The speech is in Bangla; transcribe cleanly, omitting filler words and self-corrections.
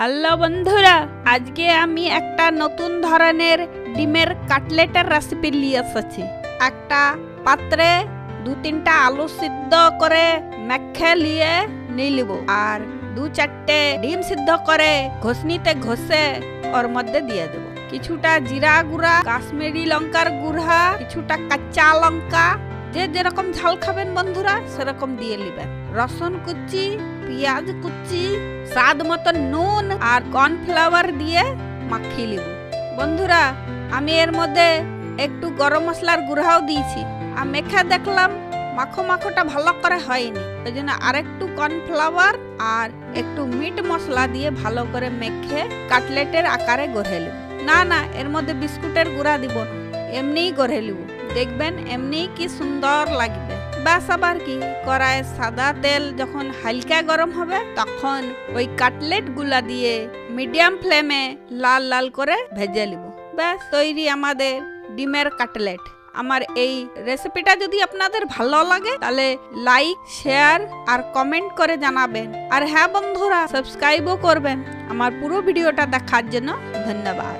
হ্যালো বন্ধুরা, আজকে আমি একটা নতুন ধরনের ডিমের কাটলেটের রেসিপি নিয়ে এসেছি। একটা পাত্রে 2-3টা আলু সিদ্ধ করে মেখে নিয়ে নিব আর 2-4টে ডিম সিদ্ধ করে ঘষনিতে ঘষে ওর মধ্যে দিয়ে দেব। কিছুটা জিরা গুঁড়া, কাশ্মীরি লঙ্কার গুঁড়া, কিছুটা কাঁচা লঙ্কা, যে যেরকম ঝাল খাবেন বন্ধুরা সেরকম দিয়ে নেবেন। রসুন কুচি, পেঁয়াজ কুচি, স্বাদ মতো নুন আর কর্নফ্লাওয়ার দিয়ে মাখিয়ে নেব। বন্ধুরা, আমি এর মধ্যে একটু গরম মশলার গুঁড়াও দিয়েছি। আর মেখে দেখলাম মাখোটা ভালো করে হয়নি, ওই জন্য আরেকটু কর্নফ্লাওয়ার আর একটু মিট মশলা দিয়ে ভালো করে মেখে কাটলেটের আকারে গড়ে নেব। না, এর মধ্যে বিস্কুটের গুঁড়া দিব না, এমনিই গড়ে নেব। দেখবেন এমনি কি সুন্দর লাগবে। বাস আবার কি, কড়াইয়ে সাদা তেল যখন হালকা গরম হবে তখন ওই কাটলেট গুলা দিয়ে মিডিয়াম ফ্লেমে লাল লাল করে ভেজে নিব। ব্যাস তৈরি আমাদের ডিমের কাটলেট। আমার এই রেসিপিটা যদি আপনাদের ভালো লাগে তাহলে লাইক, শেয়ার আর কমেন্ট করে জানাবেন। আর হ্যাঁ বন্ধুরা, সাবস্ক্রাইবও করবেন। আমার পুরো ভিডিওটা দেখার জন্য ধন্যবাদ।